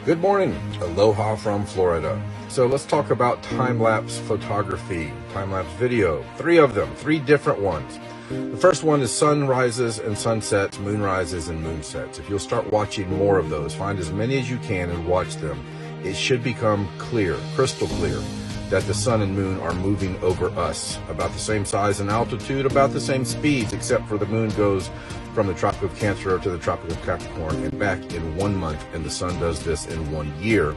Good morning, aloha from Florida. So let's talk about time-lapse photography, time-lapse video. 3 of them, 3 different ones. The first one is sunrises and sunsets, moonrises and moonsets. If you'll start watching more of those, find as many as you can and watch them, it should become clear, crystal clear, that the sun and moon are moving over us, about the same size and altitude, about the same speeds, except for the moon goes from the Tropic of Cancer to the Tropic of Capricorn and back in 1 month, and the sun does this in 1 year,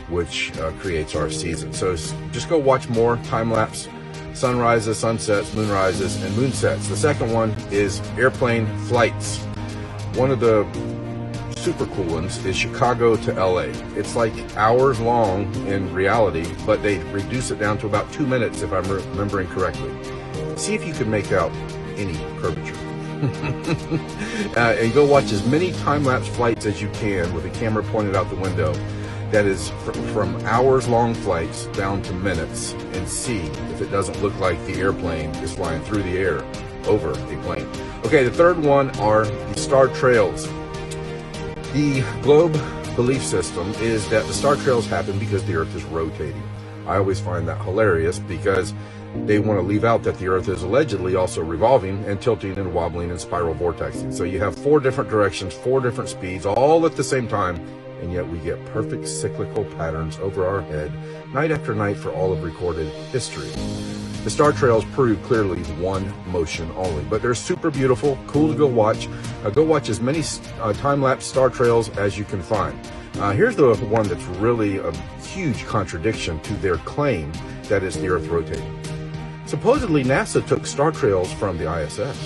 which creates our season. So just go watch more time-lapse sunrises, sunsets, moonrises, and moonsets. The second one is airplane flights. One of the super cool ones is Chicago to LA. It's like hours long in reality, but they reduce it down to about 2 minutes if I'm remembering correctly. See if you can make out any curvature. And go watch as many time-lapse flights as you can with a camera pointed out the window. That is from hours long flights down to minutes, and see if it doesn't look like the airplane is flying through the air over a plane. Okay, the third one are the star trails. The globe belief system is that the star trails happen because the Earth is rotating. I always find that hilarious because they want to leave out that the Earth is allegedly also revolving and tilting and wobbling and spiral vortexing. So you have 4 different directions, 4 different speeds, all at the same time, and yet we get perfect cyclical patterns over our head night after night for all of recorded history. The star trails prove clearly one motion only, but they're super beautiful, cool to go watch. Go watch as many time-lapse star trails as you can find. Here's the one that's really a huge contradiction to their claim that it's the Earth rotating. Supposedly NASA took star trails from the ISS.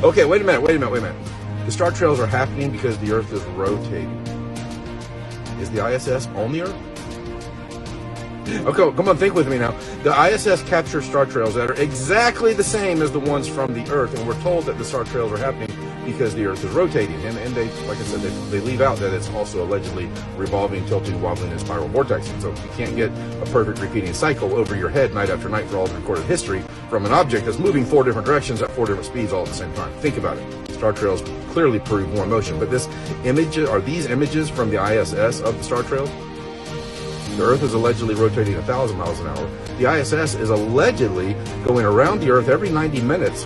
Okay, wait a minute. The star trails are happening because the Earth is rotating. Is the ISS on the Earth? Okay, come on, think with me now. The ISS captures star trails that are exactly the same as the ones from the Earth, and we're told that the star trails are happening because the Earth is rotating. And they, like I said, they leave out that it's also allegedly revolving, tilting, wobbling, and spiral vortexing. So you can't get a perfect repeating cycle over your head night after night for all the recorded history from an object that's moving 4 different directions at 4 different speeds all at the same time. Think about it. Star trails clearly prove more motion, but these images from the ISS of the star trails? The Earth is allegedly rotating 1,000 miles an hour. The ISS is allegedly going around the Earth every 90 minutes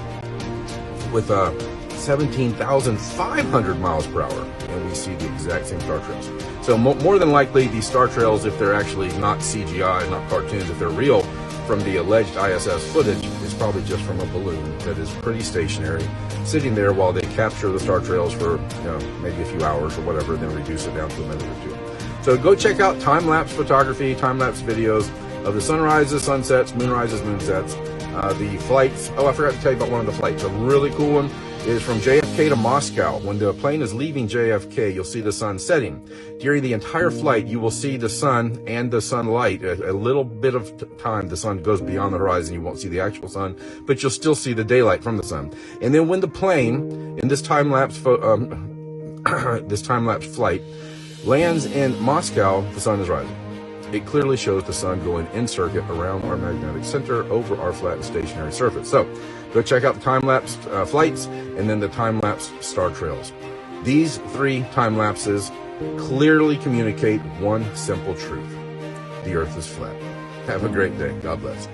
with 17,500 miles per hour, and we see the exact same star trails. So more than likely, these star trails, if they're actually not CGI, not cartoons, if they're real from the alleged ISS footage, is probably just from a balloon that is pretty stationary, sitting there while they capture the star trails for maybe a few hours or whatever, then reduce it down to a minute or 2. So go check out time-lapse photography, time-lapse videos of the sunrises, sunsets, moonrises, moonsets, the flights. Oh, I forgot to tell you about one of the flights. A really cool one is from JFK to Moscow. When the plane is leaving JFK, you'll see the sun setting. During the entire flight, you will see the sun and the sunlight. A little bit of time, the sun goes beyond the horizon. You won't see the actual sun, but you'll still see the daylight from the sun. And then when the plane, in this time-lapse flight, lands in Moscow, the sun is rising. It clearly shows the sun going in circuit around our magnetic center over our flat and stationary surface. So go check out the time-lapse flights and then the time-lapse star trails. These 3 time lapses clearly communicate one simple truth. The Earth is flat. Have a great day. God bless.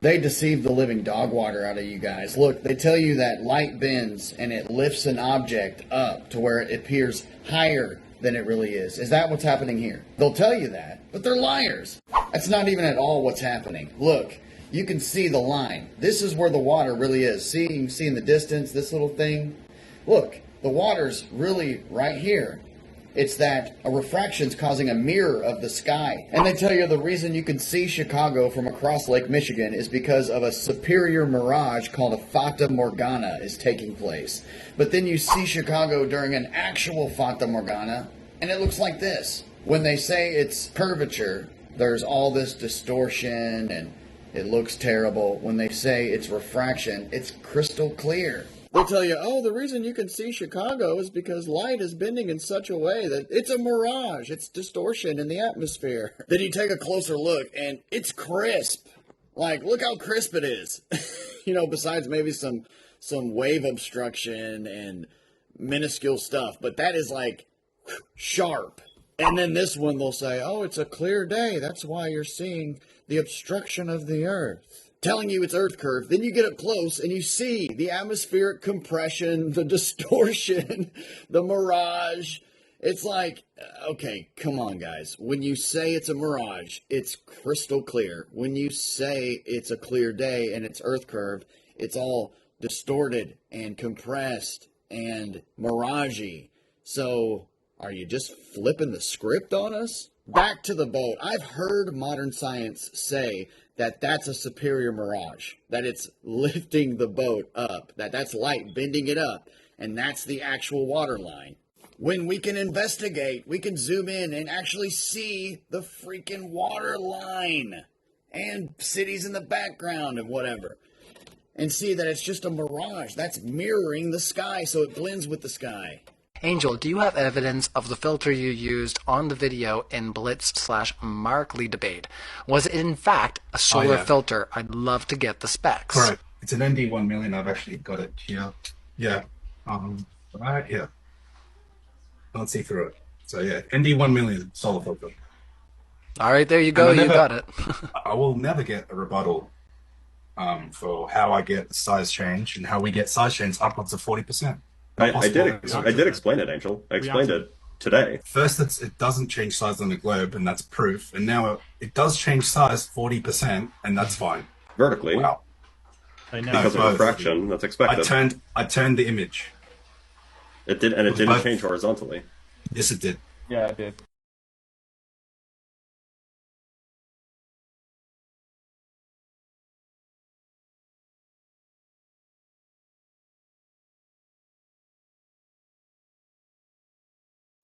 They deceive the living dog water out of you guys. Look, they tell you that light bends and it lifts an object up to where it appears higher than it really is. Is that what's happening here? They'll tell you that, but they're liars. That's not even at all what's happening. Look, you can see the line. This is where the water really is. See, you can see in the distance, this little thing. Look, the water's really right here. It's that a refraction's causing a mirror of the sky. And they tell you the reason you can see Chicago from across Lake Michigan is because of a superior mirage called a Fata Morgana is taking place. But then you see Chicago during an actual Fata Morgana, and it looks like this. When they say it's curvature, there's all this distortion, and it looks terrible. When they say it's refraction, it's crystal clear. They'll tell you, oh, the reason you can see Chicago is because light is bending in such a way that it's a mirage. It's distortion in the atmosphere. Then you take a closer look, and it's crisp. Like, look how crisp it is. Besides maybe some wave obstruction and minuscule stuff. But that is like sharp. And then this one they'll say, oh, it's a clear day. That's why you're seeing the obstruction of the Earth. Telling you it's Earth curve. Then you get up close and you see the atmospheric compression, the distortion, the mirage. It's like, okay, come on, guys. When you say it's a mirage, it's crystal clear. When you say it's a clear day and it's Earth curve, it's all distorted and compressed and miragey. So, are you just flipping the script on us? Back to the boat. I've heard modern science say that that's a superior mirage, that it's lifting the boat up, that's light bending it up, and that's the actual water line. When we can investigate, we can zoom in and actually see the freaking water line and cities in the background and whatever, and see that it's just a mirage. That's mirroring the sky, so it blends with the sky. Angel, do you have evidence of the filter you used on the video in Blitz/Markley debate? Was it in fact a solar filter? I'd love to get the specs. Correct. It's an ND 1 million. I've actually got it here. Yeah. Right here. Can't see through it. So yeah, ND 1 million solar filter. All right, there you go. You got it. I will never get a rebuttal for how I get size change and how we get size change upwards of 40%. I did explain it, Angel. I explained it today. First, it doesn't change size on the globe, and that's proof. And now it does change size 40%, and that's fine. Vertically. Wow. Because of refraction, that's expected. I turned the image. It did, and it didn't change horizontally. Yes, it did. Yeah, it did.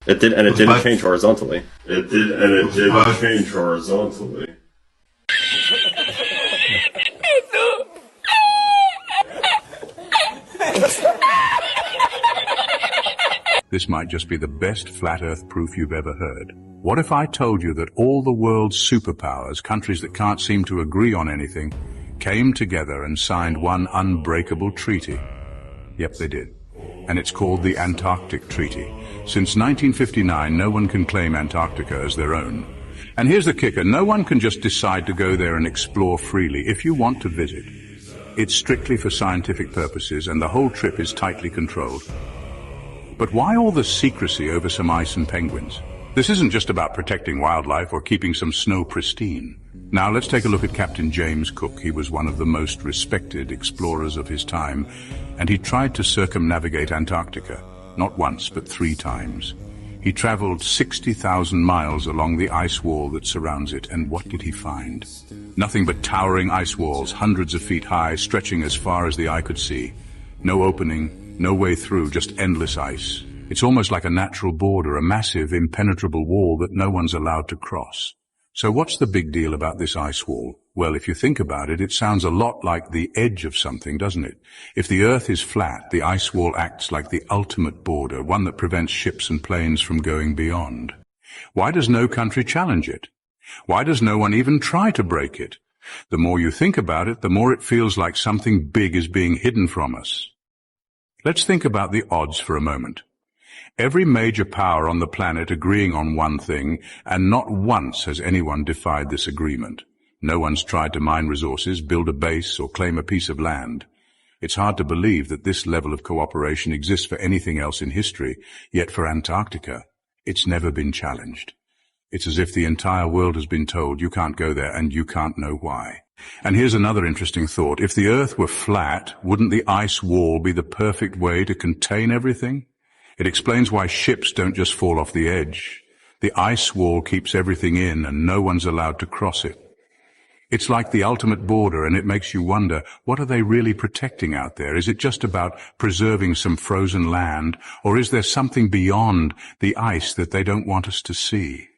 It did, and it didn't change horizontally. It did, and it didn't change horizontally. This might just be the best flat earth proof you've ever heard. What if I told you that all the world's superpowers, countries that can't seem to agree on anything, came together and signed one unbreakable treaty? Yep, they did. And it's called the Antarctic Treaty. Since 1959, no one can claim Antarctica as their own. And here's the kicker, no one can just decide to go there and explore freely. If you want to visit, it's strictly for scientific purposes, and the whole trip is tightly controlled. But why all the secrecy over some ice and penguins? This isn't just about protecting wildlife or keeping some snow pristine. Now let's take a look at Captain James Cook. He was one of the most respected explorers of his time, and he tried to circumnavigate Antarctica, not once but 3 times. He traveled 60,000 miles along the ice wall that surrounds it, and what did he find? Nothing but towering ice walls, hundreds of feet high, stretching as far as the eye could see. No opening, no way through, just endless ice. It's almost like a natural border, a massive, impenetrable wall that no one's allowed to cross. So what's the big deal about this ice wall? Well, if you think about it, it sounds a lot like the edge of something, doesn't it? If the Earth is flat, the ice wall acts like the ultimate border, one that prevents ships and planes from going beyond. Why does no country challenge it? Why does no one even try to break it? The more you think about it, the more it feels like something big is being hidden from us. Let's think about the odds for a moment. Every major power on the planet agreeing on one thing, and not once has anyone defied this agreement. No one's tried to mine resources, build a base, or claim a piece of land. It's hard to believe that this level of cooperation exists for anything else in history, yet for Antarctica, it's never been challenged. It's as if the entire world has been told you can't go there and you can't know why. And here's another interesting thought. If the Earth were flat, wouldn't the ice wall be the perfect way to contain everything? It explains why ships don't just fall off the edge. The ice wall keeps everything in and no one's allowed to cross it. It's like the ultimate border, and it makes you wonder, what are they really protecting out there? Is it just about preserving some frozen land, or is there something beyond the ice that they don't want us to see?